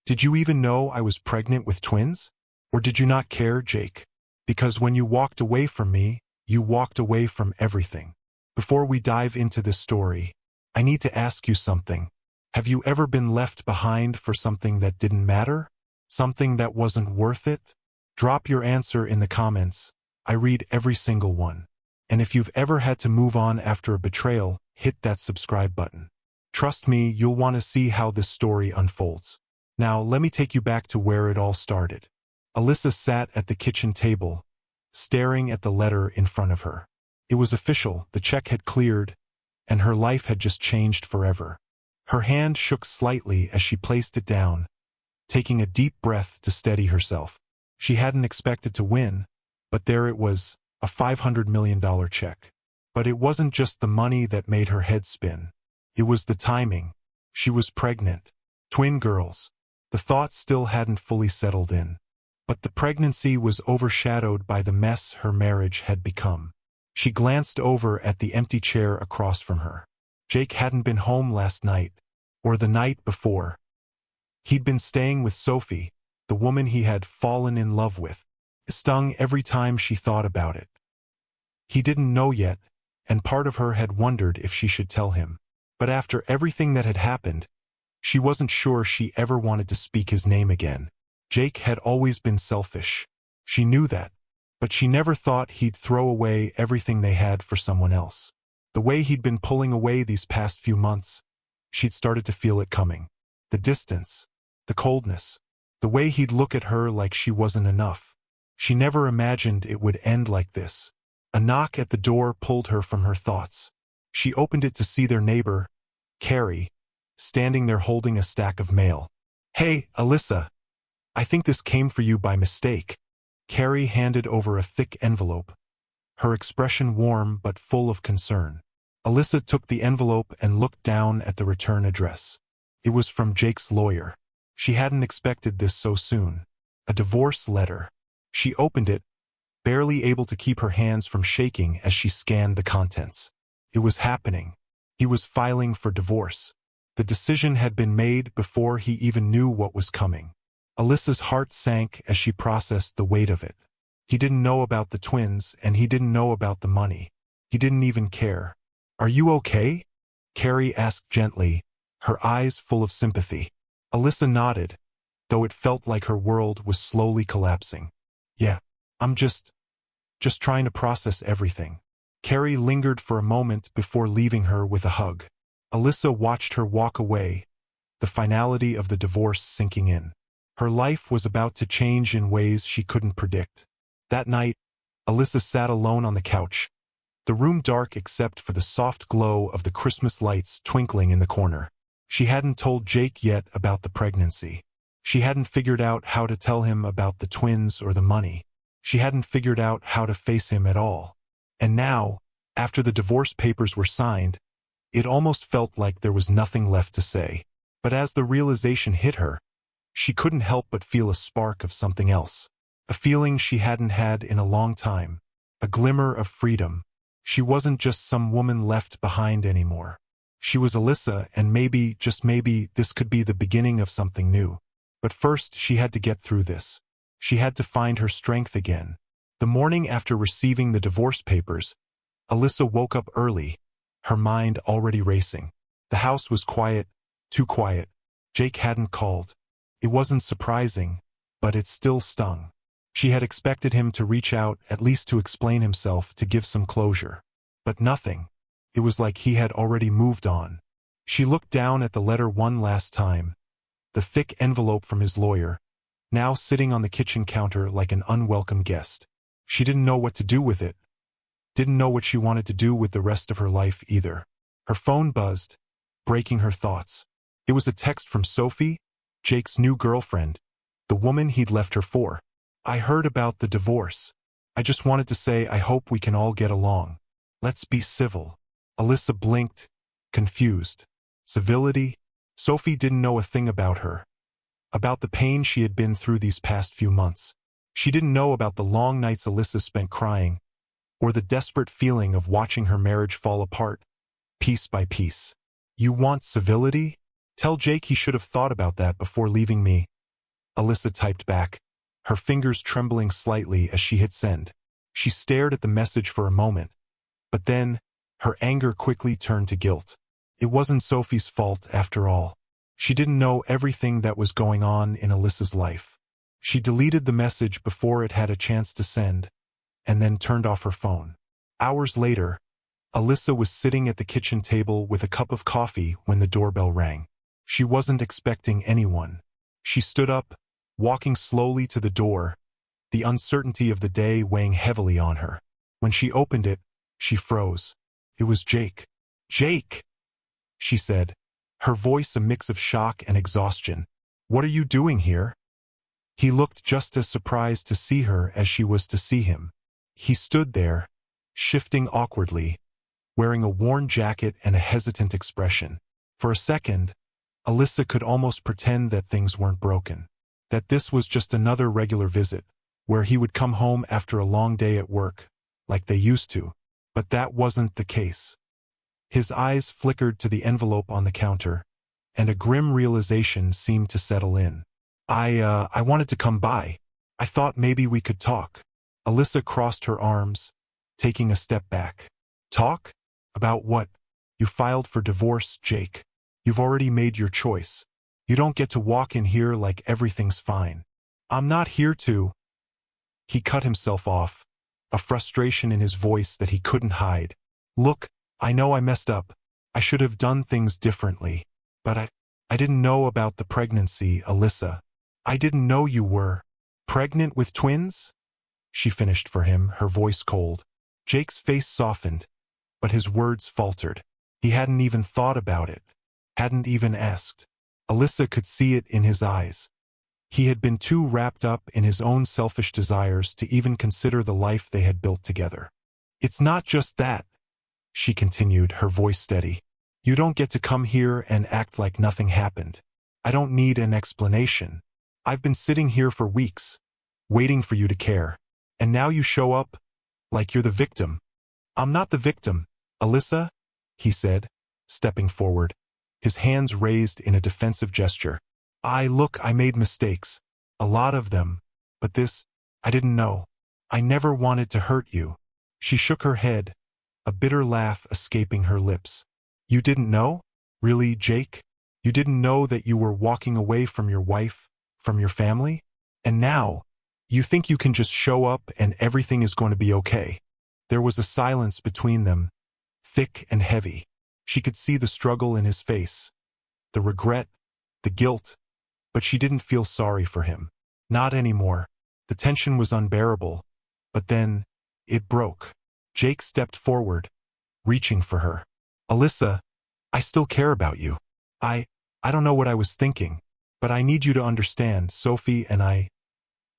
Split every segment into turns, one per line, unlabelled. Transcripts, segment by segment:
Did you even know I was pregnant with twins? Or did you not care, Jake? Because when you walked away from me, you walked away from everything. Before we dive into this story, I need to ask you something. Have you ever been left behind for something that didn't matter? Something that wasn't worth it? Drop your answer in the comments. I read every single one. And if you've ever had to move on after a betrayal, hit that subscribe button. Trust me, you'll want to see how this story unfolds. Now, let me take you back to where it all started. Alyssa sat at the kitchen table, staring at the letter in front of her. It was official, the check had cleared, and her life had just changed forever. Her hand shook slightly as she placed it down, taking a deep breath to steady herself. She hadn't expected to win, but there it was, a $500 million check. But it wasn't just the money that made her head spin. It was the timing. She was pregnant. Twin girls. The thought still hadn't fully settled in. But the pregnancy was overshadowed by the mess her marriage had become. She glanced over at the empty chair across from her. Jake hadn't been home last night, or the night before. He'd been staying with Sophie, the woman he had fallen in love with. It stung every time she thought about it. He didn't know yet, and part of her had wondered if she should tell him. But after everything that had happened, she wasn't sure she ever wanted to speak his name again. Jake had always been selfish. She knew that, but she never thought he'd throw away everything they had for someone else. The way he'd been pulling away these past few months, she'd started to feel it coming. The distance, the coldness, the way he'd look at her like she wasn't enough. She never imagined it would end like this. A knock at the door pulled her from her thoughts. She opened it to see their neighbor, Carrie, standing there holding a stack of mail. "Hey, Alyssa. I think this came for you by mistake." Carrie handed over a thick envelope, her expression warm but full of concern. Alyssa took the envelope and looked down at the return address. It was from Jake's lawyer. She hadn't expected this so soon. A divorce letter. She opened it, barely able to keep her hands from shaking as she scanned the contents. It was happening. He was filing for divorce. The decision had been made before he even knew what was coming. Alyssa's heart sank as she processed the weight of it. He didn't know about the twins, and he didn't know about the money. He didn't even care. "Are you okay?" Carrie asked gently, her eyes full of sympathy. Alyssa nodded, though it felt like her world was slowly collapsing. "Yeah, I'm just trying to process everything." Carrie lingered for a moment before leaving her with a hug. Alyssa watched her walk away, the finality of the divorce sinking in. Her life was about to change in ways she couldn't predict. That night, Alyssa sat alone on the couch, the room dark except for the soft glow of the Christmas lights twinkling in the corner. She hadn't told Jake yet about the pregnancy. She hadn't figured out how to tell him about the twins or the money. She hadn't figured out how to face him at all. And now, after the divorce papers were signed, it almost felt like there was nothing left to say. But as the realization hit her, she couldn't help but feel a spark of something else. A feeling she hadn't had in a long time. A glimmer of freedom. She wasn't just some woman left behind anymore. She was Alyssa, and maybe, just maybe, this could be the beginning of something new. But first, she had to get through this. She had to find her strength again. The morning after receiving the divorce papers, Alyssa woke up early, her mind already racing. The house was quiet, too quiet. Jake hadn't called. It wasn't surprising, but it still stung. She had expected him to reach out, at least to explain himself, to give some closure. But nothing. It was like he had already moved on. She looked down at the letter one last time, the thick envelope from his lawyer, now sitting on the kitchen counter like an unwelcome guest. She didn't know what to do with it. Didn't know what she wanted to do with the rest of her life either. Her phone buzzed, breaking her thoughts. It was a text from Sophie, Jake's new girlfriend, the woman he'd left her for. "I heard about the divorce. I just wanted to say I hope we can all get along. Let's be civil." Alyssa blinked, confused. Civility? Sophie didn't know a thing about her. About the pain she had been through these past few months. She didn't know about the long nights Alyssa spent crying, or the desperate feeling of watching her marriage fall apart, piece by piece. "You want civility? Tell Jake he should have thought about that before leaving me. Alyssa typed back, her fingers trembling slightly as she hit send. She stared at the message for a moment, but then her anger quickly turned to guilt. It wasn't Sophie's fault after all. She didn't know everything that was going on in Alyssa's life. She deleted the message before it had a chance to send, and then turned off her phone. Hours later, Alyssa was sitting at the kitchen table with a cup of coffee when the doorbell rang. She wasn't expecting anyone. She stood up, walking slowly to the door, the uncertainty of the day weighing heavily on her. When she opened it, she froze. It was Jake. "Jake!" she said, her voice a mix of shock and exhaustion. "What are you doing here?" He looked just as surprised to see her as she was to see him. He stood there, shifting awkwardly, wearing a worn jacket and a hesitant expression. For a second, Alyssa could almost pretend that things weren't broken, that this was just another regular visit, where he would come home after a long day at work, like they used to. But that wasn't the case. His eyes flickered to the envelope on the counter, and a grim realization seemed to settle in. I wanted to come by. I thought maybe we could talk." Alyssa crossed her arms, taking a step back. "Talk? About what? You filed for divorce, Jake. You've already made your choice. You don't get to walk in here like everything's fine. I'm not here to—" He cut himself off, a frustration in his voice that he couldn't hide. "Look, I know I messed up. I should have done things differently. But I didn't know about the pregnancy, Alyssa. I didn't know you were pregnant with twins?" She finished for him, her voice cold. Jake's face softened, but his words faltered. He hadn't even thought about it, hadn't even asked. Alyssa could see it in his eyes. He had been too wrapped up in his own selfish desires to even consider the life they had built together. "It's not just that," she continued, her voice steady. "You don't get to come here and act like nothing happened. I don't need an explanation. I've been sitting here for weeks, waiting for you to care. And now you show up like you're the victim." "I'm not the victim, Alyssa," he said, stepping forward, his hands raised in a defensive gesture. I made mistakes. A lot of them. But this, I didn't know. I never wanted to hurt you." She shook her head, a bitter laugh escaping her lips. "You didn't know? Really, Jake? You didn't know that you were walking away from your wife, from your family? And now, you think you can just show up and everything is going to be okay?" There was a silence between them, thick and heavy. She could see the struggle in his face, the regret, the guilt, but she didn't feel sorry for him. Not anymore. The tension was unbearable, but then, it broke. Jake stepped forward, reaching for her. "Alyssa, I still care about you. I don't know what I was thinking, but I need you to understand, Sophie and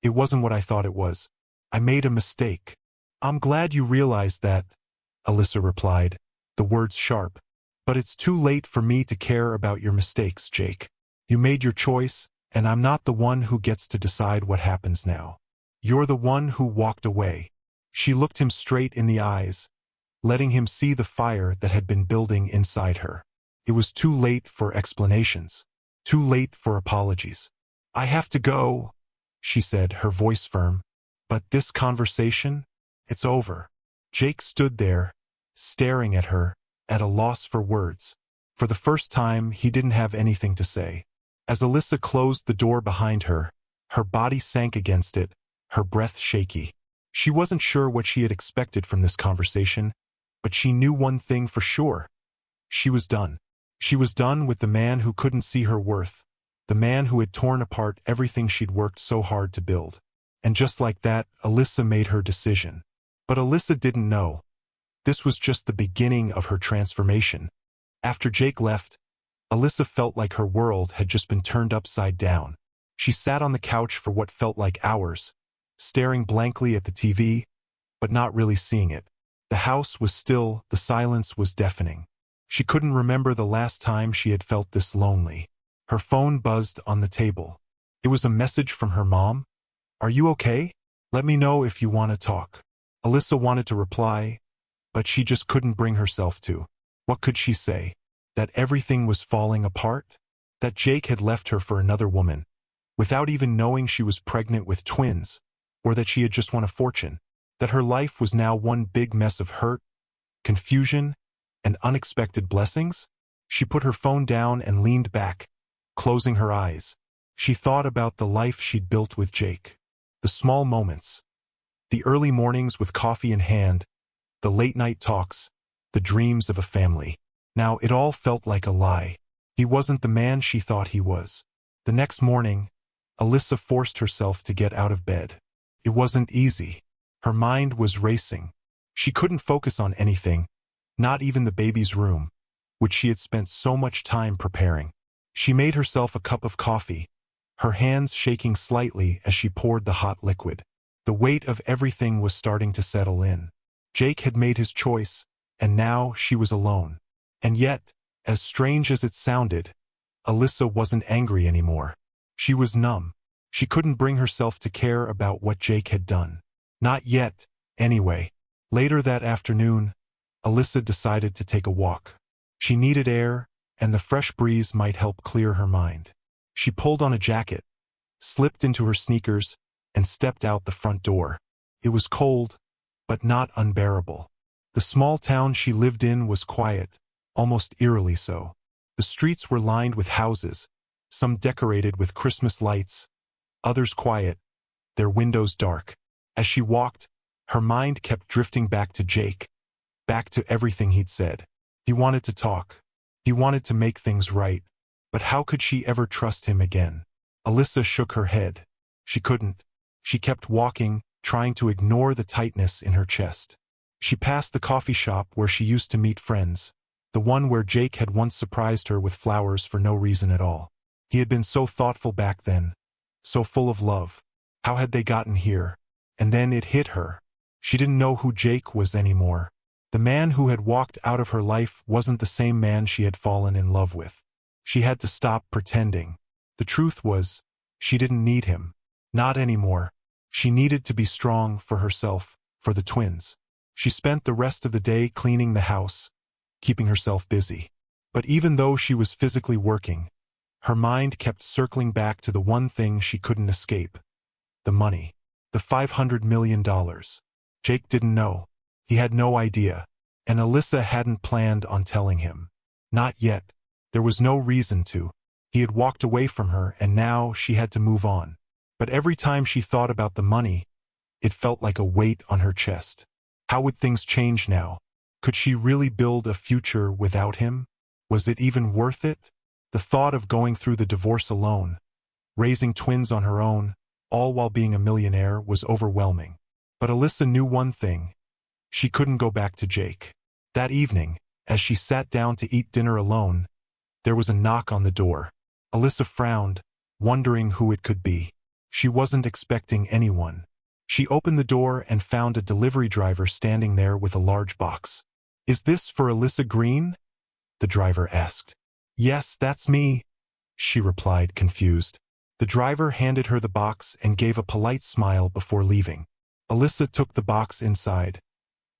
it wasn't what I thought it was. I made a mistake." "I'm glad you realized that," Alyssa replied, the words sharp. "But it's too late for me to care about your mistakes, Jake. You made your choice, and I'm not the one who gets to decide what happens now. You're the one who walked away." She looked him straight in the eyes, letting him see the fire that had been building inside her. It was too late for explanations, too late for apologies. "I have to go," she said, her voice firm. "But this conversation, it's over." Jake stood there, staring at her, at a loss for words. For the first time, he didn't have anything to say. As Alyssa closed the door behind her, her body sank against it, her breath shaky. She wasn't sure what she had expected from this conversation, but she knew one thing for sure. She was done. She was done with the man who couldn't see her worth, the man who had torn apart everything she'd worked so hard to build. And just like that, Alyssa made her decision. But Alyssa didn't know. This was just the beginning of her transformation. After Jake left, Alyssa felt like her world had just been turned upside down. She sat on the couch for what felt like hours, staring blankly at the TV, but not really seeing it. The house was still, the silence was deafening. She couldn't remember the last time she had felt this lonely. Her phone buzzed on the table. It was a message from her mom. "Are you okay? Let me know if you want to talk." Alyssa wanted to reply, but she just couldn't bring herself to. What could she say? That everything was falling apart? That Jake had left her for another woman? without even knowing she was pregnant with twins, or that she had just won a fortune, that her life was now one big mess of hurt, confusion, and unexpected blessings? She put her phone down and leaned back, closing her eyes. She thought about the life she'd built with Jake. The small moments. The early mornings with coffee in hand, the late-night talks, the dreams of a family. Now it all felt like a lie. He wasn't the man she thought he was. The next morning, Alyssa forced herself to get out of bed. It wasn't easy. Her mind was racing. She couldn't focus on anything, not even the baby's room, which she had spent so much time preparing. She made herself a cup of coffee, her hands shaking slightly as she poured the hot liquid. The weight of everything was starting to settle in. Jake had made his choice, and now she was alone. And yet, as strange as it sounded, Alyssa wasn't angry anymore. She was numb. She couldn't bring herself to care about what Jake had done. Not yet, anyway. Later that afternoon, Alyssa decided to take a walk. She needed air, and the fresh breeze might help clear her mind. She pulled on a jacket, slipped into her sneakers, and stepped out the front door. It was cold, but not unbearable. The small town she lived in was quiet, almost eerily so. The streets were lined with houses, some decorated with Christmas lights, others quiet, their windows dark. As she walked, her mind kept drifting back to Jake, back to everything he'd said. He wanted to talk. He wanted to make things right. But how could she ever trust him again? Alyssa shook her head. She couldn't. She kept walking, trying to ignore the tightness in her chest. She passed the coffee shop where she used to meet friends, the one where Jake had once surprised her with flowers for no reason at all. He had been so thoughtful back then, so full of love. How had they gotten here? And then it hit her. She didn't know who Jake was anymore. The man who had walked out of her life wasn't the same man she had fallen in love with. She had to stop pretending. The truth was, she didn't need him. Not anymore. She needed to be strong for herself, for the twins. She spent the rest of the day cleaning the house, keeping herself busy. But even though she was physically working, her mind kept circling back to the one thing she couldn't escape. The money. The $500 million. Jake didn't know. He had no idea. And Alyssa hadn't planned on telling him. Not yet. There was no reason to. He had walked away from her, and now she had to move on. But every time she thought about the money, it felt like a weight on her chest. How would things change now? Could she really build a future without him? Was it even worth it? The thought of going through the divorce alone, raising twins on her own, all while being a millionaire, was overwhelming. But Alyssa knew one thing. She couldn't go back to Jake. That evening, as she sat down to eat dinner alone, there was a knock on the door. Alyssa frowned, wondering who it could be. She wasn't expecting anyone. She opened the door and found a delivery driver standing there with a large box. "Is this for Alyssa Green?" the driver asked. "Yes, that's me," she replied, confused. The driver handed her the box and gave a polite smile before leaving. Alyssa took the box inside,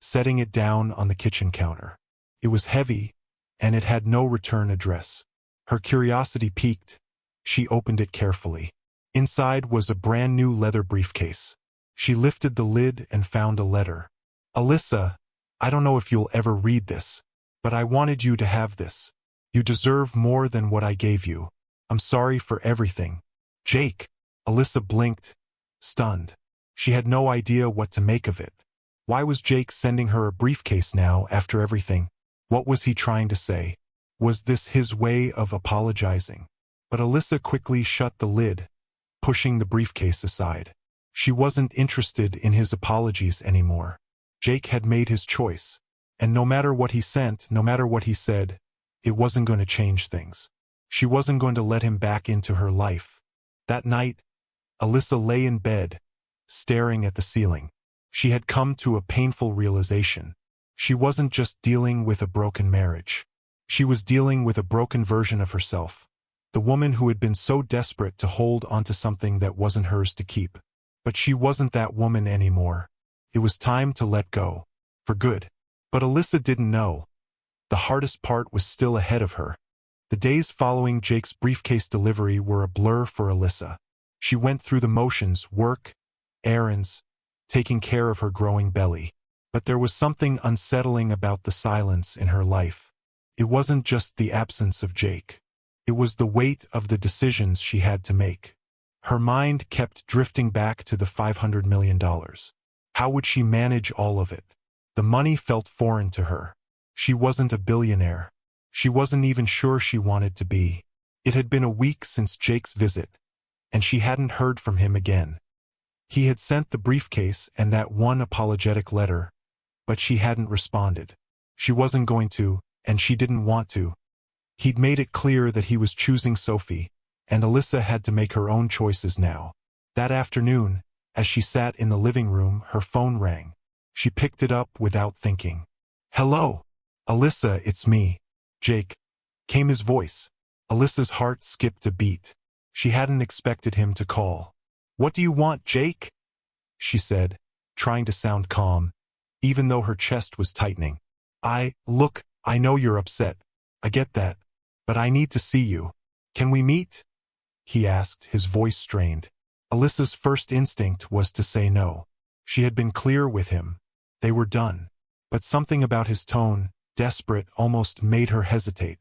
setting it down on the kitchen counter. It was heavy, and it had no return address. Her curiosity piqued. She opened it carefully. Inside was a brand new leather briefcase. She lifted the lid and found a letter. "Alyssa, I don't know if you'll ever read this, but I wanted you to have this. You deserve more than what I gave you. I'm sorry for everything. Jake." Alyssa blinked, stunned. She had no idea what to make of it. Why was Jake sending her a briefcase now after everything? What was he trying to say? Was this his way of apologizing? But Alyssa quickly shut the lid, pushing the briefcase aside. She wasn't interested in his apologies anymore. Jake had made his choice, and no matter what he sent, no matter what he said, it wasn't going to change things. She wasn't going to let him back into her life. That night, Alyssa lay in bed, staring at the ceiling. She had come to a painful realization. She wasn't just dealing with a broken marriage. She was dealing with a broken version of herself. The woman who had been so desperate to hold onto something that wasn't hers to keep. But she wasn't that woman anymore. It was time to let go. For good. But Alyssa didn't know. The hardest part was still ahead of her. The days following Jake's briefcase delivery were a blur for Alyssa. She went through the motions, work, errands, taking care of her growing belly. But there was something unsettling about the silence in her life. It wasn't just the absence of Jake. It was the weight of the decisions she had to make. Her mind kept drifting back to the $500 million. How would she manage all of it? The money felt foreign to her. She wasn't a billionaire. She wasn't even sure she wanted to be. It had been a week since Jake's visit, and she hadn't heard from him again. He had sent the briefcase and that one apologetic letter, but she hadn't responded. She wasn't going to, and she didn't want to. He'd made it clear that he was choosing Sophie, and Alyssa had to make her own choices now. That afternoon, as she sat in the living room, her phone rang. She picked it up without thinking. "Hello, Alyssa, it's me, Jake," came his voice. Alyssa's heart skipped a beat. She hadn't expected him to call. "What do you want, Jake?" she said, trying to sound calm, even though her chest was tightening. Look, I know you're upset. I get that. But I need to see you. Can we meet?" he asked, his voice strained. Alyssa's first instinct was to say no. She had been clear with him. They were done. But something about his tone, desperate, almost made her hesitate.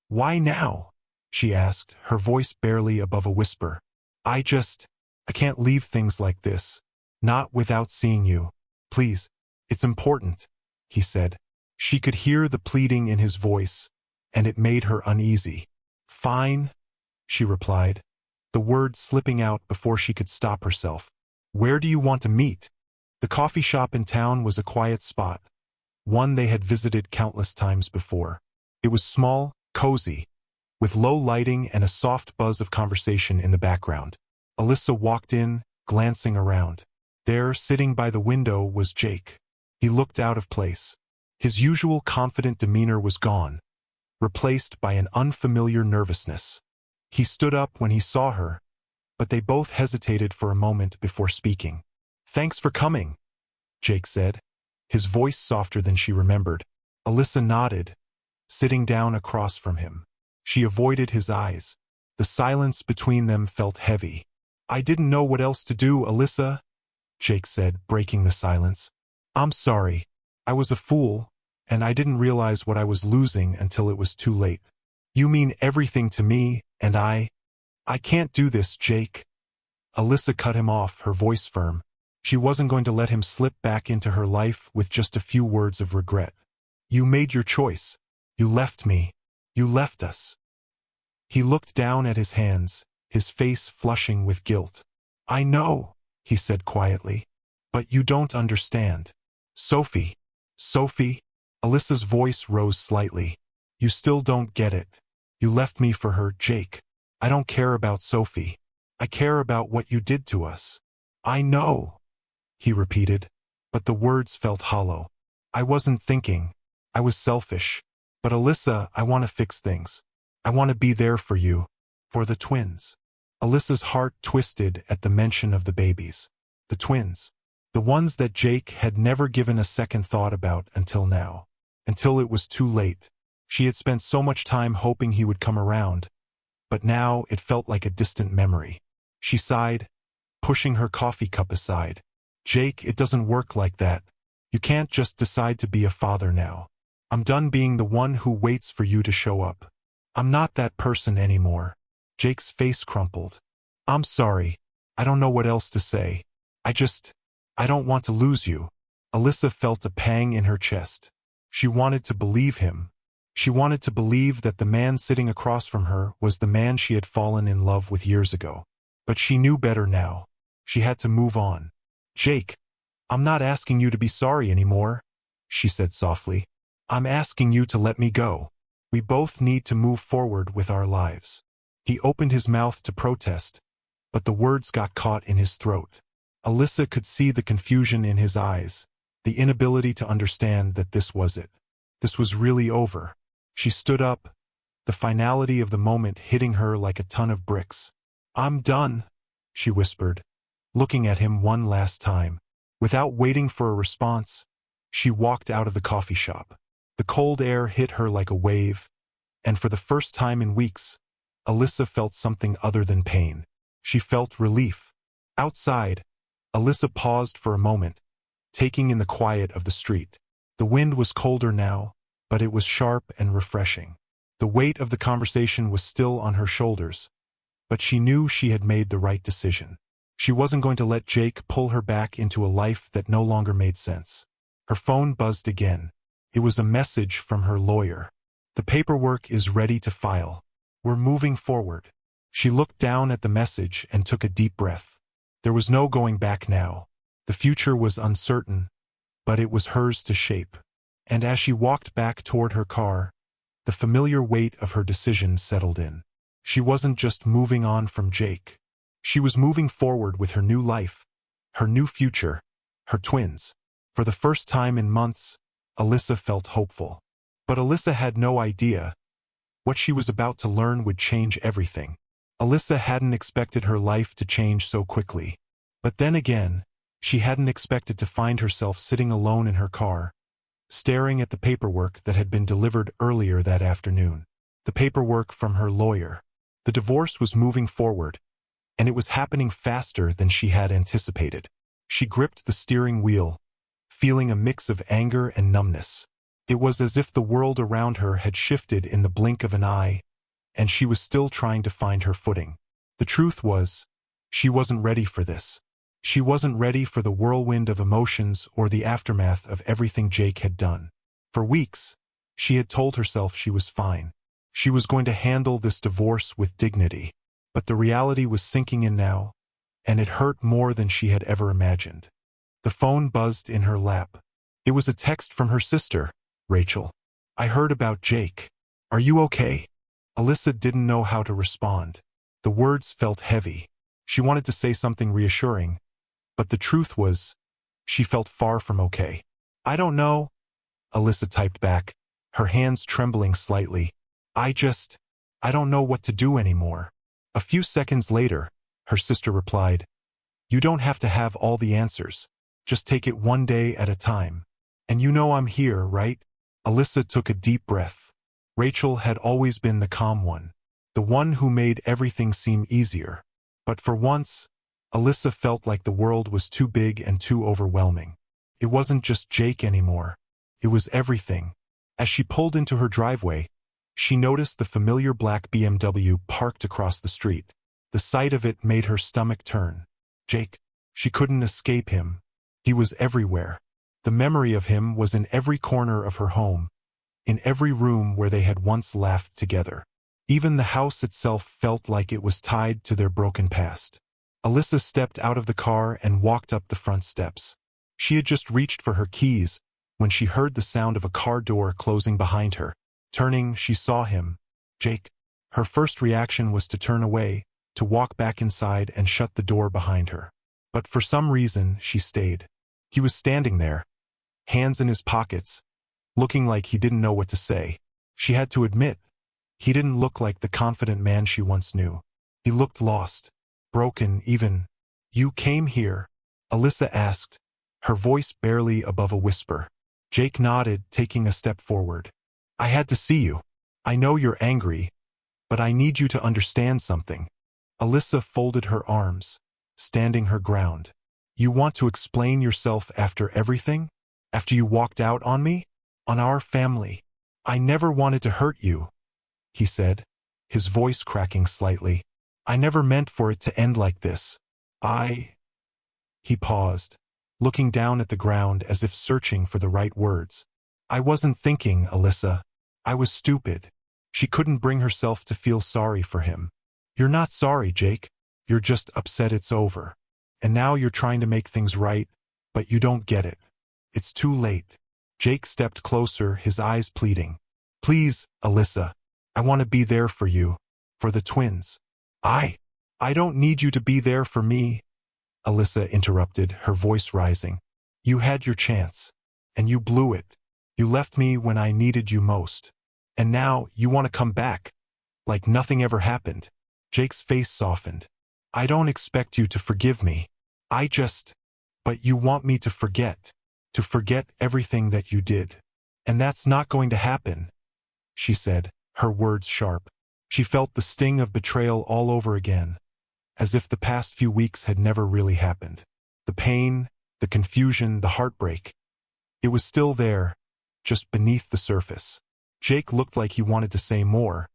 "Why now?" she asked, her voice barely above a whisper. I can't leave things like this. Not without seeing you. Please, it's important," he said. She could hear the pleading in his voice, and it made her uneasy. "Fine," she replied, the words slipping out before she could stop herself. "Where do you want to meet?" The coffee shop in town was a quiet spot, one they had visited countless times before. It was small, cozy, with low lighting and a soft buzz of conversation in the background. Alyssa walked in, glancing around. There, sitting by the window, was Jake. He looked out of place. His usual confident demeanor was gone, replaced by an unfamiliar nervousness. He stood up when he saw her, but they both hesitated for a moment before speaking. "Thanks for coming," Jake said, his voice softer than she remembered. Alyssa nodded, sitting down across from him. She avoided his eyes. The silence between them felt heavy. "I didn't know what else to do, Alyssa," Jake said, breaking the silence. "I'm sorry. I was a fool, and I didn't realize what I was losing until it was too late. You mean everything to me, and I can't do this, Jake." Alyssa cut him off, her voice firm. She wasn't going to let him slip back into her life with just a few words of regret. "You made your choice. You left me. You left us." He looked down at his hands, his face flushing with guilt. "I know," he said quietly, "but you don't understand. Sophie." "Sophie?" Alyssa's voice rose slightly. "You still don't get it. You left me for her, Jake. I don't care about Sophie. I care about what you did to us." "I know," he repeated, but the words felt hollow. "I wasn't thinking. I was selfish. But Alyssa, I want to fix things. I want to be there for you. For the twins." Alyssa's heart twisted at the mention of the babies. The twins. The ones that Jake had never given a second thought about until now. Until it was too late. She had spent so much time hoping he would come around, but now it felt like a distant memory. She sighed, pushing her coffee cup aside. "Jake, it doesn't work like that. You can't just decide to be a father now. I'm done being the one who waits for you to show up. I'm not that person anymore." Jake's face crumpled. "I'm sorry. I don't know what else to say. I don't want to lose you." Alyssa felt a pang in her chest. She wanted to believe him. She wanted to believe that the man sitting across from her was the man she had fallen in love with years ago. But she knew better now. She had to move on. "Jake, I'm not asking you to be sorry anymore," she said softly. "I'm asking you to let me go. We both need to move forward with our lives." He opened his mouth to protest, but the words got caught in his throat. Alyssa could see the confusion in his eyes, the inability to understand that this was it. This was really over. She stood up, the finality of the moment hitting her like a ton of bricks. "I'm done," she whispered, looking at him one last time. Without waiting for a response, she walked out of the coffee shop. The cold air hit her like a wave, and for the first time in weeks, Alyssa felt something other than pain. She felt relief. Outside, Alyssa paused for a moment, taking in the quiet of the street. The wind was colder now, but it was sharp and refreshing. The weight of the conversation was still on her shoulders, but she knew she had made the right decision. She wasn't going to let Jake pull her back into a life that no longer made sense. Her phone buzzed again. It was a message from her lawyer. "The paperwork is ready to file. We're moving forward." She looked down at the message and took a deep breath. There was no going back now. The future was uncertain, but it was hers to shape. And as she walked back toward her car, the familiar weight of her decision settled in. She wasn't just moving on from Jake. She was moving forward with her new life, her new future, her twins. For the first time in months, Alyssa felt hopeful. But Alyssa had no idea. What she was about to learn would change everything. Alyssa hadn't expected her life to change so quickly. But then again, she hadn't expected to find herself sitting alone in her car, staring at the paperwork that had been delivered earlier that afternoon. The paperwork from her lawyer. The divorce was moving forward, and it was happening faster than she had anticipated. She gripped the steering wheel, feeling a mix of anger and numbness. It was as if the world around her had shifted in the blink of an eye, and she was still trying to find her footing. The truth was, she wasn't ready for this. She wasn't ready for the whirlwind of emotions or the aftermath of everything Jake had done. For weeks, she had told herself she was fine. She was going to handle this divorce with dignity. But the reality was sinking in now, and it hurt more than she had ever imagined. The phone buzzed in her lap. It was a text from her sister, Rachel. "I heard about Jake. Are you okay?" Alyssa didn't know how to respond. The words felt heavy. She wanted to say something reassuring, but the truth was, she felt far from okay. "I don't know," Alyssa typed back, her hands trembling slightly. I don't know what to do anymore." A few seconds later, her sister replied, "You don't have to have all the answers. Just take it one day at a time. And you know I'm here, right?" Alyssa took a deep breath. Rachel had always been the calm one, the one who made everything seem easier. But for once, Alyssa felt like the world was too big and too overwhelming. It wasn't just Jake anymore. It was everything. As she pulled into her driveway, she noticed the familiar black BMW parked across the street. The sight of it made her stomach turn. Jake. She couldn't escape him. He was everywhere. The memory of him was in every corner of her home, in every room where they had once laughed together. Even the house itself felt like it was tied to their broken past. Alyssa stepped out of the car and walked up the front steps. She had just reached for her keys when she heard the sound of a car door closing behind her. Turning, she saw him, Jake. Her first reaction was to turn away, to walk back inside and shut the door behind her. But for some reason, she stayed. He was standing there, hands in his pockets, looking like he didn't know what to say. She had to admit, he didn't look like the confident man she once knew. He looked lost, broken even. "You came here?" Alyssa asked, her voice barely above a whisper. Jake nodded, taking a step forward. "I had to see you. I know you're angry, but I need you to understand something." Alyssa folded her arms, standing her ground. "You want to explain yourself after everything? After you walked out on me? On our family? I never wanted to hurt you," he said, his voice cracking slightly. "I never meant for it to end like this. He paused, looking down at the ground as if searching for the right words. "I wasn't thinking, Alyssa. I was stupid." She couldn't bring herself to feel sorry for him. "You're not sorry, Jake. You're just upset it's over. And now you're trying to make things right, but you don't get it. It's too late." Jake stepped closer, his eyes pleading. "Please, Alyssa. I want to be there for you. For the twins." I don't need you to be there for me," Alyssa interrupted, her voice rising. "You had your chance, and you blew it. You left me when I needed you most. And now you want to come back, like nothing ever happened." Jake's face softened. "I don't expect you to forgive me. But you want me to forget everything that you did. And that's not going to happen," she said, her words sharp. She felt the sting of betrayal all over again. as if the past few weeks had never really happened. The pain, the confusion, the heartbreak. It was still there, just beneath the surface. Jake looked like he wanted to say more,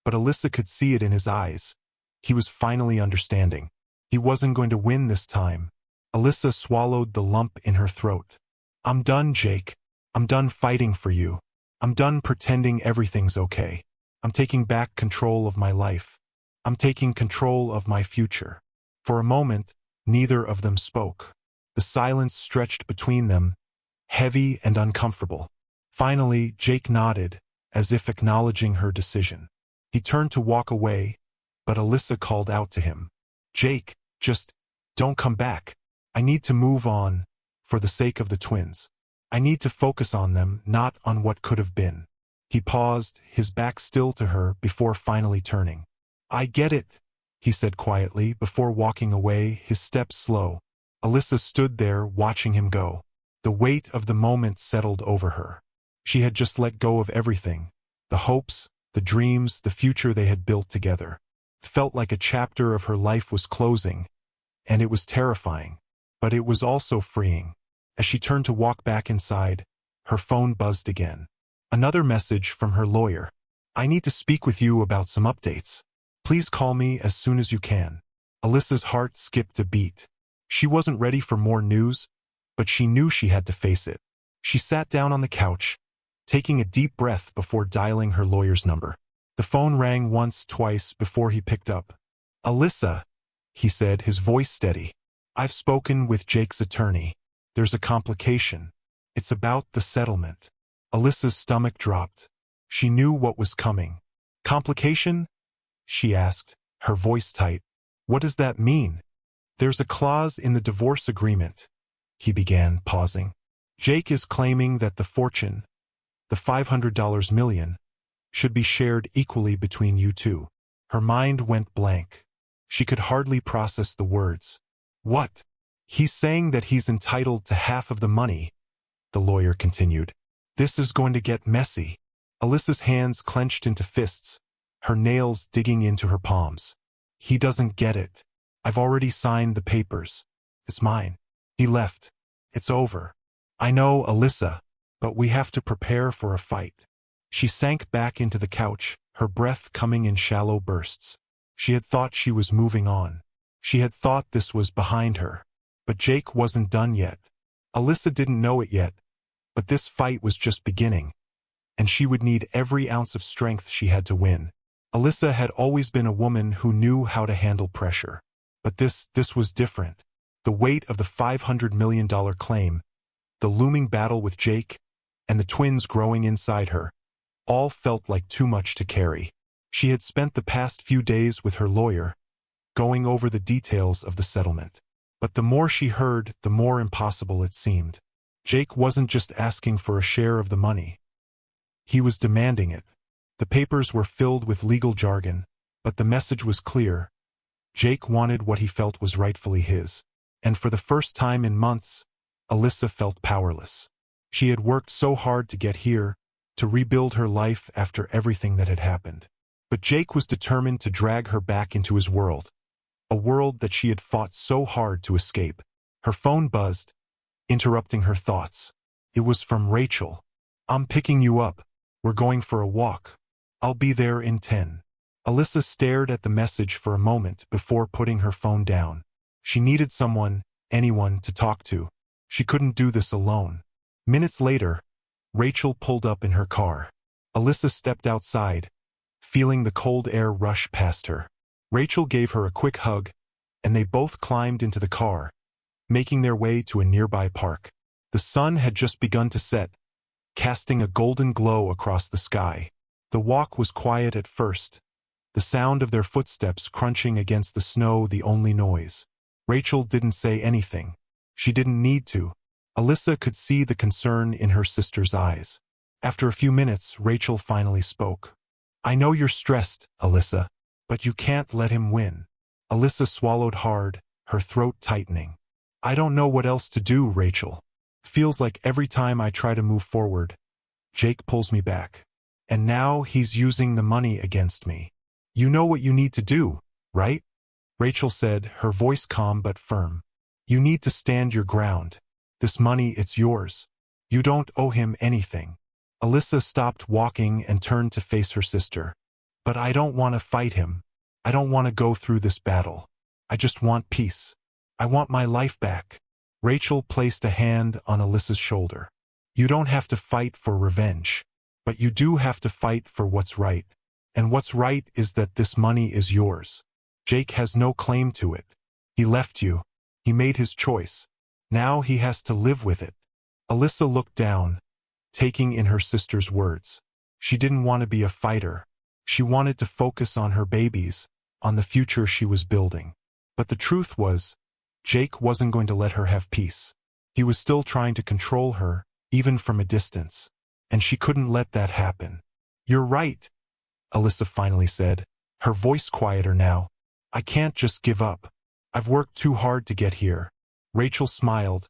but Alyssa could see it in his eyes. He was finally understanding. He wasn't going to win this time. Alyssa swallowed the lump in her throat. "I'm done, Jake. I'm done fighting for you. I'm done pretending everything's okay. I'm taking back control of my life. I'm taking control of my future." For a moment, neither of them spoke. The silence stretched between them, heavy and uncomfortable. Finally, Jake nodded, as if acknowledging her decision. He turned to walk away, but Alyssa called out to him. "Jake, just don't come back. I need to move on, for the sake of the twins. I need to focus on them, not on what could have been." He paused, his back still to her, before finally turning. "I get it," he said quietly, before walking away, his steps slow. Alyssa stood there, watching him go. The weight of the moment settled over her. She had just let go of everything. The hopes, the dreams, the future they had built together. It felt like a chapter of her life was closing, and it was terrifying. But it was also freeing. As she turned to walk back inside, her phone buzzed again. Another message from her lawyer. "I need to speak with you about some updates. Please call me as soon as you can." Alyssa's heart skipped a beat. She wasn't ready for more news, but she knew she had to face it. She sat down on the couch, taking a deep breath before dialing her lawyer's number. The phone rang once, twice, before he picked up. "Alyssa," he said, his voice steady. "I've spoken with Jake's attorney. There's a complication. It's about the settlement." Alyssa's stomach dropped. She knew what was coming. "Complication?" she asked, her voice tight. "What does that mean?" "There's a clause in the divorce agreement," he began, pausing. "Jake is claiming that the fortune, the $500 million, should be shared equally between you two." Her mind went blank. She could hardly process the words. "What?" "He's saying that he's entitled to half of the money," the lawyer continued. "This is going to get messy." Alyssa's hands clenched into fists, her nails digging into her palms. "He doesn't get it. I've already signed the papers. It's mine." He left. "It's over." "I know, Alyssa, but we have to prepare for a fight." She sank back into the couch, her breath coming in shallow bursts. She had thought she was moving on. She had thought this was behind her. But Jake wasn't done yet. Alyssa didn't know it yet, but this fight was just beginning, and she would need every ounce of strength she had to win. Alyssa had always been a woman who knew how to handle pressure. But this was different. The weight of the $500 million claim, the looming battle with Jake, and the twins growing inside her, all felt like too much to carry. She had spent the past few days with her lawyer, going over the details of the settlement. But the more she heard, the more impossible it seemed. Jake wasn't just asking for a share of the money. He was demanding it. The papers were filled with legal jargon, but the message was clear. Jake wanted what he felt was rightfully his. And for the first time in months, Alyssa felt powerless. She had worked so hard to get here, to rebuild her life after everything that had happened. But Jake was determined to drag her back into his world, a world that she had fought so hard to escape. Her phone buzzed, interrupting her thoughts. It was from Rachel. "I'm picking you up. We're going for a walk. I'll be there in 10. Alyssa stared at the message for a moment before putting her phone down. She needed someone, anyone, to talk to. She couldn't do this alone. Minutes later, Rachel pulled up in her car. Alyssa stepped outside, feeling the cold air rush past her. Rachel gave her a quick hug, and they both climbed into the car, making their way to a nearby park. The sun had just begun to set, casting a golden glow across the sky. The walk was quiet at first, the sound of their footsteps crunching against the snow the only noise. Rachel didn't say anything. She didn't need to. Alyssa could see the concern in her sister's eyes. After a few minutes, Rachel finally spoke. "I know you're stressed, Alyssa, but you can't let him win." Alyssa swallowed hard, her throat tightening. "I don't know what else to do, Rachel. Feels like every time I try to move forward, Jake pulls me back. And now he's using the money against me. You know what you need to do, right?" Rachel said, her voice calm but firm. You need to stand your ground. This money, it's yours. You don't owe him anything. Alyssa stopped walking and turned to face her sister. But I don't want to fight him. I don't want to go through this battle. I just want peace. I want my life back. Rachel placed a hand on Alyssa's shoulder. You don't have to fight for revenge. But you do have to fight for what's right. And what's right is that this money is yours. Jake has no claim to it. He left you. He made his choice. Now he has to live with it. Alyssa looked down, taking in her sister's words. She didn't want to be a fighter. She wanted to focus on her babies, on the future she was building. But the truth was, Jake wasn't going to let her have peace. He was still trying to control her, even from a distance. And she couldn't let that happen. You're right, Alyssa finally said, her voice quieter now. I can't just give up. I've worked too hard to get here. Rachel smiled,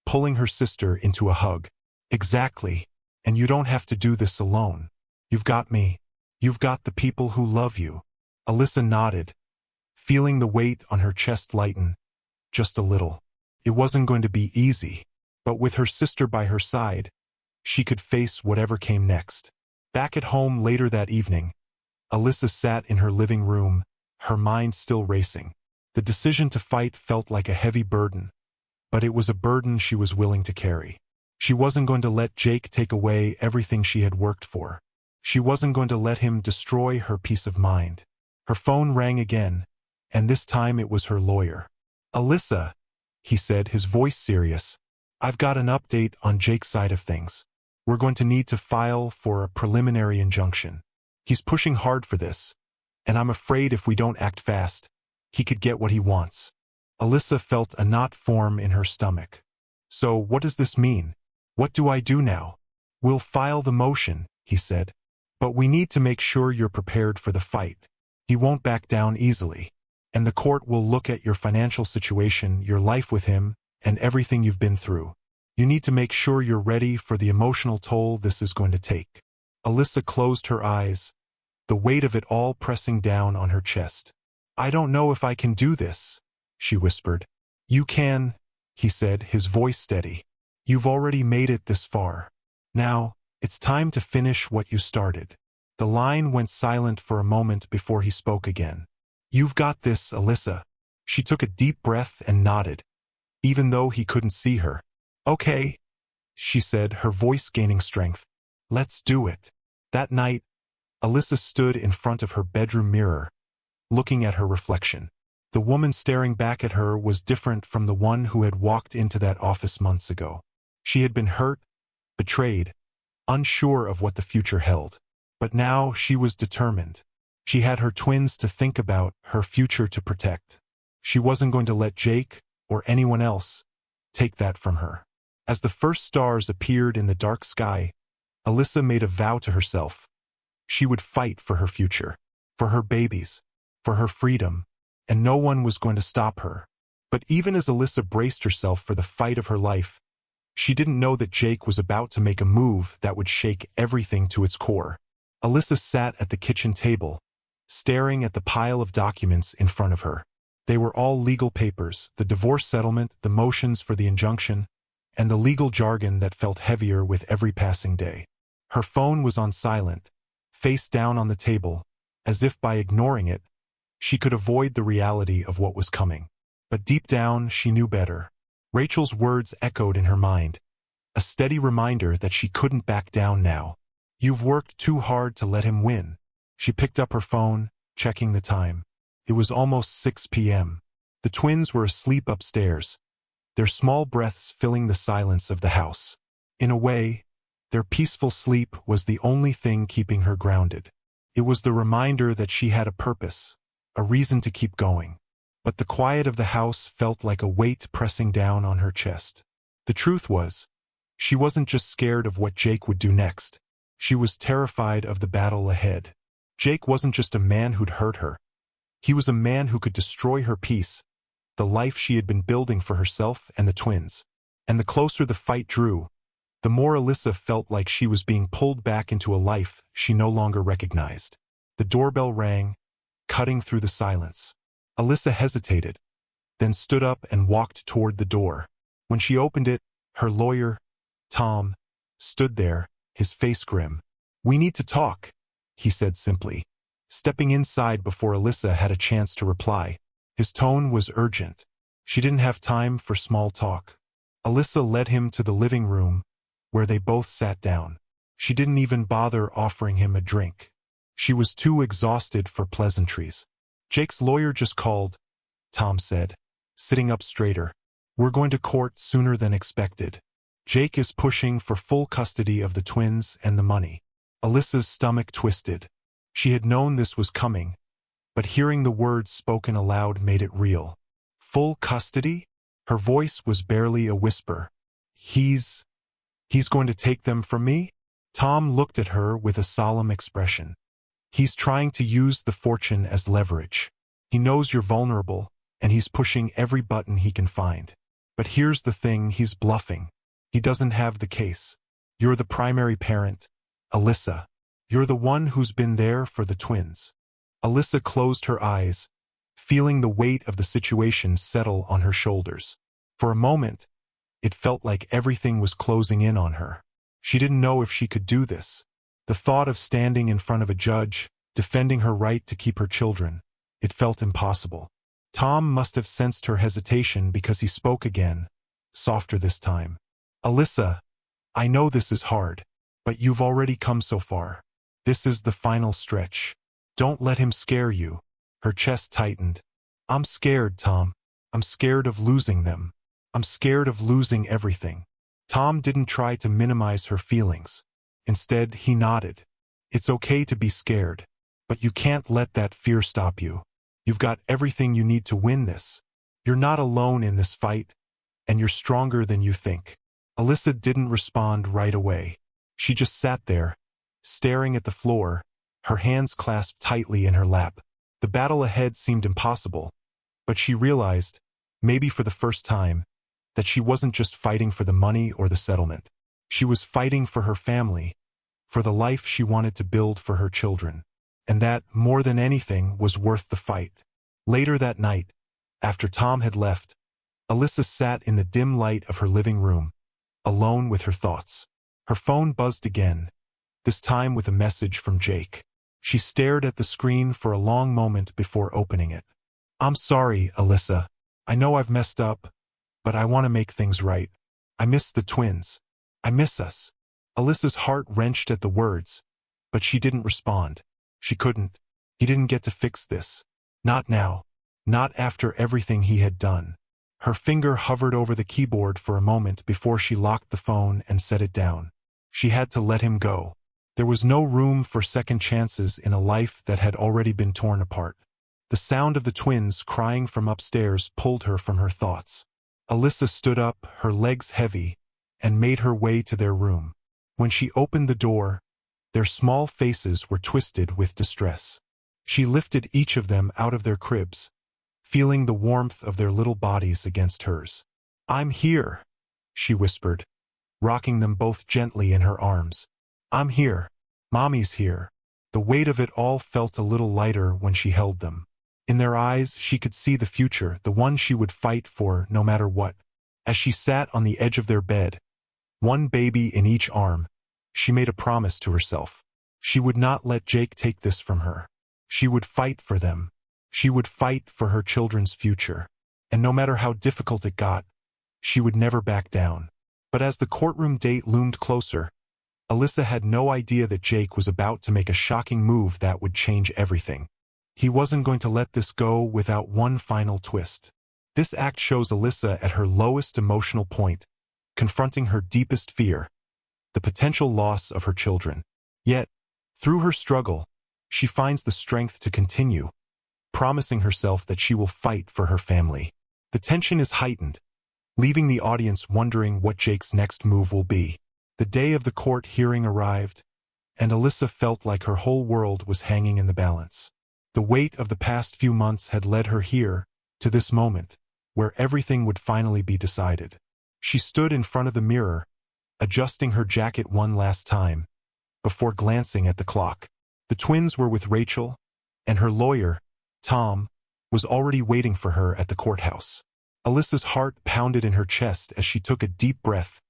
pulling her sister into a hug. Exactly. And you don't have to do this alone. You've got me. You've got the people who love you. Alyssa nodded, feeling the weight on her chest lighten, just a little. It wasn't going to be easy, but with her sister by her side, she could face whatever came next. Back at home later that evening, Alyssa sat in her living room, her mind still racing. The decision to fight felt like a heavy burden, but it was a burden she was willing to carry. She wasn't going to let Jake take away everything she had worked for. She wasn't going to let him destroy her peace of mind. Her phone rang again, and this time it was her lawyer. Alyssa, he said, his voice serious. I've got an update on Jake's side of things. We're going to need to file for a preliminary injunction. He's pushing hard for this, and I'm afraid if we don't act fast, he could get what he wants. Alyssa felt a knot form in her stomach. So what does this mean? What do I do now? We'll file the motion, he said. But we need to make sure you're prepared for the fight. He won't back down easily. And the court will look at your financial situation, your life with him, and everything you've been through. You need to make sure you're ready for the emotional toll this is going to take. Alyssa closed her eyes, the weight of it all pressing down on her chest. I don't know if I can do this, she whispered. You can, he said, his voice steady. You've already made it this far. Now, it's time to finish what you started. The line went silent for a moment before he spoke again. You've got this, Alyssa. She took a deep breath and nodded, even though he couldn't see her. Okay, she said, her voice gaining strength. Let's do it. That night, Alyssa stood in front of her bedroom mirror, looking at her reflection. The woman staring back at her was different from the one who had walked into that office months ago. She had been hurt, betrayed, unsure of what the future held. But now she was determined. She had her twins to think about, her future to protect. She wasn't going to let Jake, or anyone else, take that from her. As the first stars appeared in the dark sky, Alyssa made a vow to herself. She would fight for her future, for her babies, for her freedom, and no one was going to stop her. But even as Alyssa braced herself for the fight of her life, she didn't know that Jake was about to make a move that would shake everything to its core. Alyssa sat at the kitchen table, staring at the pile of documents in front of her. They were all legal papers, the divorce settlement, the motions for the injunction, and the legal jargon that felt heavier with every passing day. Her phone was on silent, face down on the table, as if by ignoring it, she could avoid the reality of what was coming. But deep down, she knew better. Rachel's words echoed in her mind, a steady reminder that she couldn't back down now. You've worked too hard to let him win. She picked up her phone, checking the time. It was almost 6 p.m. The twins were asleep upstairs, their small breaths filling the silence of the house. In a way, their peaceful sleep was the only thing keeping her grounded. It was the reminder that she had a purpose, a reason to keep going. But the quiet of the house felt like a weight pressing down on her chest. The truth was, she wasn't just scared of what Jake would do next. She was terrified of the battle ahead. Jake wasn't just a man who'd hurt her. He was a man who could destroy her peace, the life she had been building for herself and the twins. And the closer the fight drew, the more Alyssa felt like she was being pulled back into a life she no longer recognized. The doorbell rang, cutting through the silence. Alyssa hesitated, then stood up and walked toward the door. When she opened it, her lawyer, Tom, stood there, his face grim. "We need to talk," he said simply, stepping inside before Alyssa had a chance to reply. His tone was urgent. She didn't have time for small talk. Alyssa led him to the living room, where they both sat down. She didn't even bother offering him a drink. She was too exhausted for pleasantries. "Jake's lawyer just called," Tom said, sitting up straighter. "We're going to court sooner than expected. Jake is pushing for full custody of the twins and the money." Alyssa's stomach twisted. She had known this was coming, but hearing the words spoken aloud made it real. Full custody? Her voice was barely a whisper. He's going to take them from me?" Tom looked at her with a solemn expression. "He's trying to use the fortune as leverage. He knows you're vulnerable, and he's pushing every button he can find. But here's the thing, he's bluffing. He doesn't have the case. You're the primary parent, Alyssa. You're the one who's been there for the twins." Alyssa closed her eyes, feeling the weight of the situation settle on her shoulders. For a moment, it felt like everything was closing in on her. She didn't know if she could do this. The thought of standing in front of a judge, defending her right to keep her children, it felt impossible. Tom must have sensed her hesitation because he spoke again, softer this time. "Alyssa, I know this is hard, but you've already come so far. This is the final stretch. Don't let him scare you." Her chest tightened. "I'm scared, Tom. I'm scared of losing them. I'm scared of losing everything." Tom didn't try to minimize her feelings. Instead, he nodded. "It's okay to be scared, but you can't let that fear stop you. You've got everything you need to win this. You're not alone in this fight, and you're stronger than you think." Alyssa didn't respond right away. She just sat there, staring at the floor, her hands clasped tightly in her lap. The battle ahead seemed impossible, but she realized, maybe for the first time, that she wasn't just fighting for the money or the settlement. She was fighting for her family, for the life she wanted to build for her children. And that, more than anything, was worth the fight. Later that night, after Tom had left, Alyssa sat in the dim light of her living room, alone with her thoughts. Her phone buzzed again, this time with a message from Jake. She stared at the screen for a long moment before opening it. "I'm sorry, Alyssa. I know I've messed up, but I want to make things right. I miss the twins. I miss us." Alyssa's heart wrenched at the words, but she didn't respond. She couldn't. He didn't get to fix this. Not now. Not after everything he had done. Her finger hovered over the keyboard for a moment before she locked the phone and set it down. She had to let him go. There was no room for second chances in a life that had already been torn apart. The sound of the twins crying from upstairs pulled her from her thoughts. Alyssa stood up, her legs heavy, and made her way to their room. When she opened the door, their small faces were twisted with distress. She lifted each of them out of their cribs, feeling the warmth of their little bodies against hers. "I'm here," she whispered, rocking them both gently in her arms. "I'm here. Mommy's here." The weight of it all felt a little lighter when she held them. In their eyes, she could see the future, the one she would fight for no matter what. As she sat on the edge of their bed, one baby in each arm, she made a promise to herself. She would not let Jake take this from her. She would fight for them. She would fight for her children's future. And no matter how difficult it got, she would never back down. But as the courtroom date loomed closer, Alyssa had no idea that Jake was about to make a shocking move that would change everything. He wasn't going to let this go without one final twist. This act shows Alyssa at her lowest emotional point, confronting her deepest fear, the potential loss of her children. Yet, through her struggle, she finds the strength to continue, promising herself that she will fight for her family. The tension is heightened, leaving the audience wondering what Jake's next move will be. The day of the court hearing arrived, and Alyssa felt like her whole world was hanging in the balance. The weight of the past few months had led her here, to this moment, where everything would finally be decided. She stood in front of the mirror, adjusting her jacket one last time, before glancing at the clock. The twins were with Rachel, and her lawyer, Tom, was already waiting for her at the courthouse. Alyssa's heart pounded in her chest as she took a deep breath,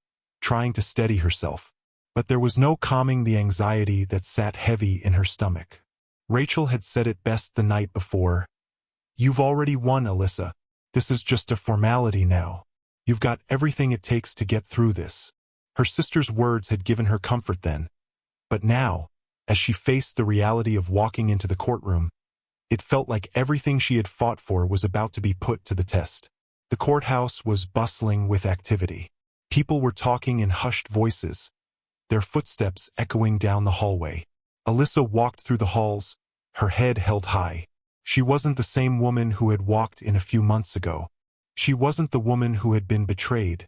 trying to steady herself. But there was no calming the anxiety that sat heavy in her stomach. Rachel had said it best the night before. "You've already won, Alyssa. This is just a formality now. You've got everything it takes to get through this." Her sister's words had given her comfort then. But now, as she faced the reality of walking into the courtroom, it felt like everything she had fought for was about to be put to the test. The courthouse was bustling with activity. People were talking in hushed voices, their footsteps echoing down the hallway. Alyssa walked through the halls, her head held high. She wasn't the same woman who had walked in a few months ago. She wasn't the woman who had been betrayed,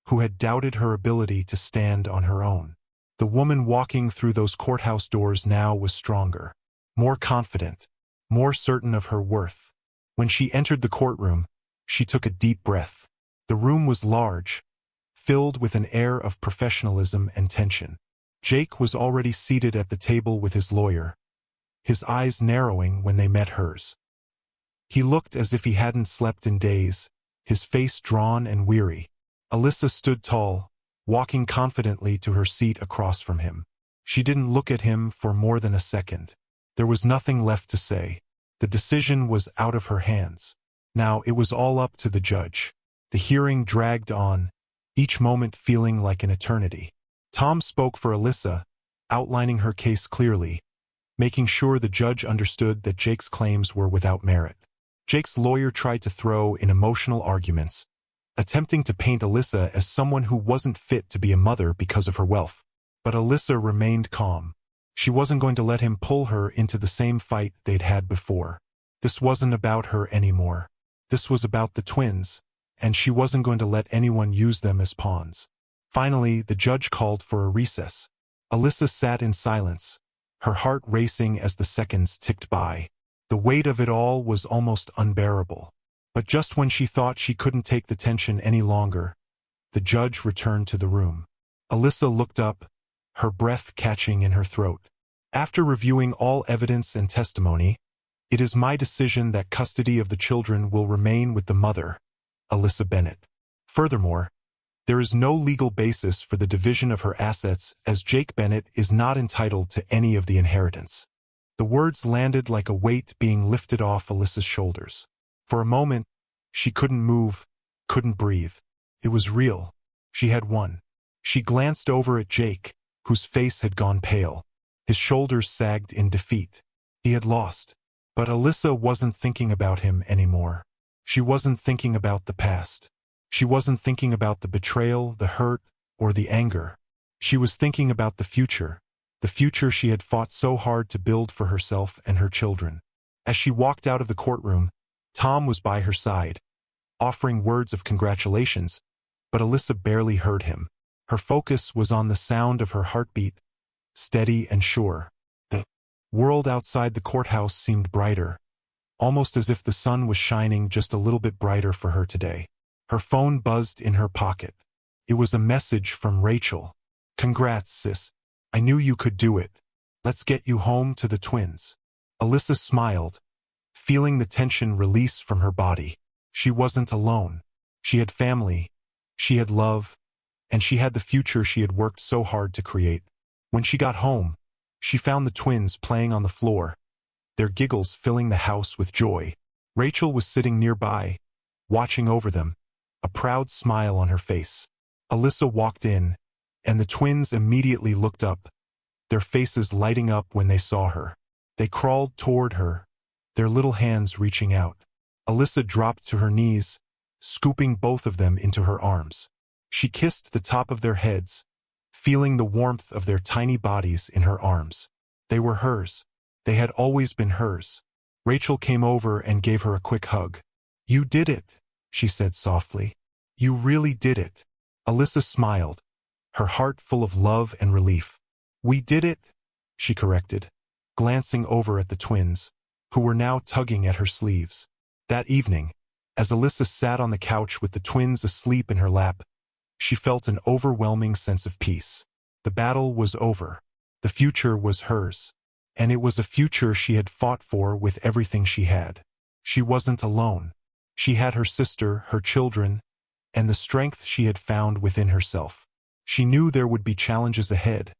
who had doubted her ability to stand on her own. The woman walking through those courthouse doors now was stronger, more confident, more certain of her worth. When she entered the courtroom, she took a deep breath. The room was large, filled with an air of professionalism and tension. Jake was already seated at the table with his lawyer, his eyes narrowing when they met hers. He looked as if he hadn't slept in days, his face drawn and weary. Alyssa stood tall, walking confidently to her seat across from him. She didn't look at him for more than a second. There was nothing left to say. The decision was out of her hands. Now it was all up to the judge. The hearing dragged on, each moment feeling like an eternity. Tom spoke for Alyssa, outlining her case clearly, making sure the judge understood that Jake's claims were without merit. Jake's lawyer tried to throw in emotional arguments, attempting to paint Alyssa as someone who wasn't fit to be a mother because of her wealth. But Alyssa remained calm. She wasn't going to let him pull her into the same fight they'd had before. This wasn't about her anymore. This was about the twins, and she wasn't going to let anyone use them as pawns. Finally, the judge called for a recess. Alyssa sat in silence, her heart racing as the seconds ticked by. The weight of it all was almost unbearable. But just when she thought she couldn't take the tension any longer, the judge returned to the room. Alyssa looked up, her breath catching in her throat. "After reviewing all evidence and testimony, it is my decision that custody of the children will remain with the mother, Alyssa Bennett. Furthermore, there is no legal basis for the division of her assets as Jake Bennett is not entitled to any of the inheritance." The words landed like a weight being lifted off Alyssa's shoulders. For a moment, she couldn't move, couldn't breathe. It was real. She had won. She glanced over at Jake, whose face had gone pale. His shoulders sagged in defeat. He had lost. But Alyssa wasn't thinking about him anymore. She wasn't thinking about the past. She wasn't thinking about the betrayal, the hurt, or the anger. She was thinking about the future she had fought so hard to build for herself and her children. As she walked out of the courtroom, Tom was by her side, offering words of congratulations, but Alyssa barely heard him. Her focus was on the sound of her heartbeat, steady and sure. The world outside the courthouse seemed brighter, almost as if the sun was shining just a little bit brighter for her today. Her phone buzzed in her pocket. It was a message from Rachel. "Congrats, sis. I knew you could do it. Let's get you home to the twins." Alyssa smiled, feeling the tension release from her body. She wasn't alone. She had family, she had love, and she had the future she had worked so hard to create. When she got home, she found the twins playing on the floor, their giggles filling the house with joy. Rachel was sitting nearby, watching over them, a proud smile on her face. Alyssa walked in, and the twins immediately looked up, their faces lighting up when they saw her. They crawled toward her, their little hands reaching out. Alyssa dropped to her knees, scooping both of them into her arms. She kissed the top of their heads, feeling the warmth of their tiny bodies in her arms. They were hers. They had always been hers. Rachel came over and gave her a quick hug. "You did it," she said softly. "You really did it." Alyssa smiled, her heart full of love and relief. "We did it," she corrected, glancing over at the twins, who were now tugging at her sleeves. That evening, as Alyssa sat on the couch with the twins asleep in her lap, she felt an overwhelming sense of peace. The battle was over. The future was hers. And it was a future she had fought for with everything she had. She wasn't alone. She had her sister, her children, and the strength she had found within herself. She knew there would be challenges ahead,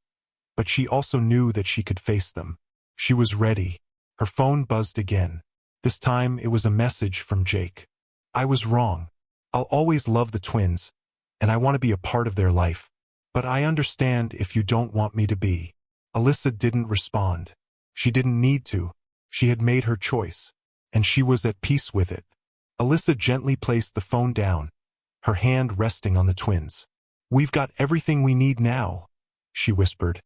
but she also knew that she could face them. She was ready. Her phone buzzed again. This time it was a message from Jake. I was wrong. I'll always love the twins, and I want to be a part of their life. But I understand if you don't want me to be. Alyssa didn't respond. She didn't need to. She had made her choice, and she was at peace with it. Alyssa gently placed the phone down, her hand resting on the twins. We've got everything we need now, she whispered,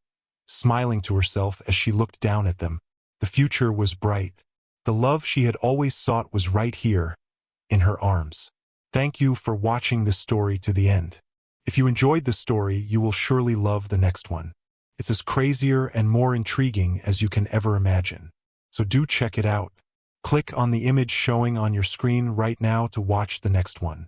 smiling to herself as she looked down at them. The future was bright. The love she had always sought was right here, in her arms. Thank you for watching this story to the end. If you enjoyed this story, you will surely love the next one. It's as crazier and more intriguing as you can ever imagine. So do check it out. Click on the image showing on your screen right now to watch the next one.